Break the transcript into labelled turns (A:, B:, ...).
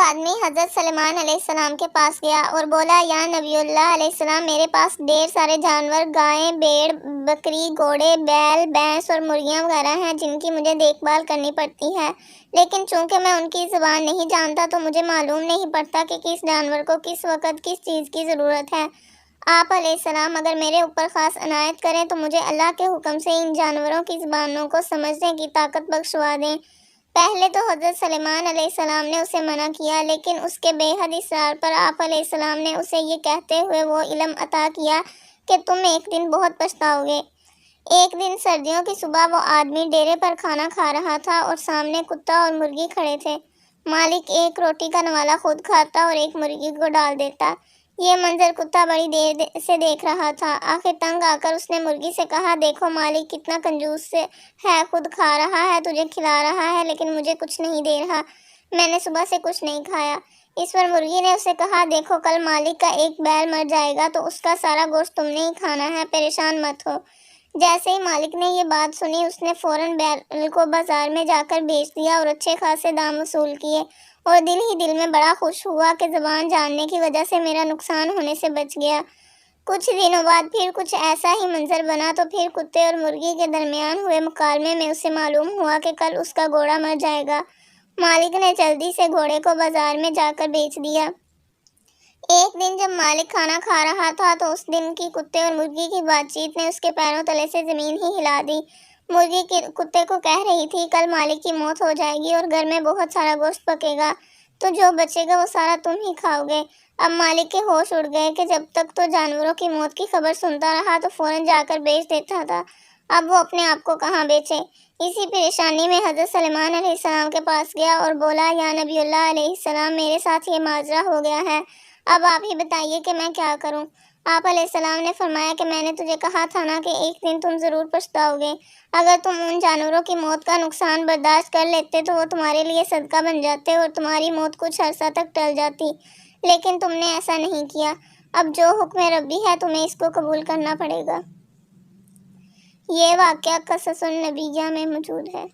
A: آدمی حضرت سلیمان علیہ السلام کے پاس گیا اور بولا، یا نبی اللہ علیہ السلام، میرے پاس ڈھیر سارے جانور، گائیں، بھیڑ، بکری، گھوڑے، بیل، بھینس اور مرغیاں وغیرہ ہیں جن کی مجھے دیکھ بھال کرنی پڑتی ہے، لیکن چونکہ میں ان کی زبان نہیں جانتا تو مجھے معلوم نہیں پڑتا کہ کس جانور کو کس وقت کس چیز کی ضرورت ہے۔ آپ علیہ السلام اگر میرے اوپر خاص عنایت کریں تو مجھے اللہ کے حکم سے ان جانوروں کی زبانوں کو سمجھنے کی طاقت بخشوا دیں۔ پہلے تو حضرت سلیمان علیہ السلام نے اسے منع کیا، لیکن اس کے بے حد اصرار پر آپ علیہ السلام نے اسے یہ کہتے ہوئے وہ علم عطا کیا کہ تم ایک دن بہت پچھتاؤ گے۔ ایک دن سردیوں کی صبح وہ آدمی ڈیرے پر کھانا کھا رہا تھا اور سامنے کتا اور مرغی کھڑے تھے۔ مالک ایک روٹی کا نوالا خود کھاتا اور ایک مرغی کو ڈال دیتا۔ یہ منظر کتا بڑی دیر سے دیکھ رہا تھا۔ آخر تنگ آ کر اس نے مرغی سے کہا، دیکھو مالک کتنا کنجوس ہے، خود کھا رہا ہے، تجھے کھلا رہا ہے، لیکن مجھے کچھ نہیں دے رہا، میں نے صبح سے کچھ نہیں کھایا۔ اس پر مرغی نے اسے کہا، دیکھو کل مالک کا ایک بیل مر جائے گا تو اس کا سارا گوشت تم نے ہی کھانا ہے، پریشان مت ہو۔ جیسے ہی مالک نے یہ بات سنی، اس نے فوراً بیل کو بازار میں جا کر بیچ دیا اور اچھے خاصے دام وصول کیے، اور دل ہی دل میں بڑا خوش ہوا کہ زبان جاننے کی وجہ سے میرا نقصان ہونے سے بچ گیا۔ کچھ دنوں بعد پھر کچھ ایسا ہی منظر بنا تو پھر کتے اور مرغی کے درمیان ہوئے مکالمے میں اسے معلوم ہوا کہ کل اس کا گھوڑا مر جائے گا۔ مالک نے جلدی سے گھوڑے کو بازار میں جا کر بیچ دیا۔ ایک دن جب مالک کھانا کھا رہا تھا تو اس دن کی کتے اور مرغی کی بات چیت نے اس کے پیروں تلے سے زمین ہی ہلا دی۔ مرغی کتے کو کہہ رہی تھی، کل مالک کی موت ہو جائے گی اور گھر میں بہت سارا گوشت پکے گا، تو جو بچے گا وہ سارا تم ہی کھاؤ گے۔ اب مالک کے ہوش اڑ گئے کہ جب تک تو جانوروں کی موت کی خبر سنتا رہا تو فوراً جا کر بیچ دیتا تھا، اب وہ اپنے آپ کو کہاں بیچے۔ اسی پریشانی میں حضرت سلیمان علیہ السلام کے پاس گیا اور بولا، یا نبی اللہ علیہ السلام، میرے ساتھ یہ ماجرا ہو گیا ہے، اب آپ ہی بتائیے کہ میں کیا کروں۔ آپ علیہ السلام نے فرمایا کہ میں نے تجھے کہا تھا نا کہ ایک دن تم ضرور پچھتاؤ گے۔ اگر تم ان جانوروں کی موت کا نقصان برداشت کر لیتے تو وہ تمہارے لیے صدقہ بن جاتے اور تمہاری موت کچھ عرصہ تک ٹل جاتی، لیکن تم نے ایسا نہیں کیا۔ اب جو حکم ربی ہے تمہیں اس کو قبول کرنا پڑے گا۔ یہ واقعہ قصص النبیہ میں موجود ہے۔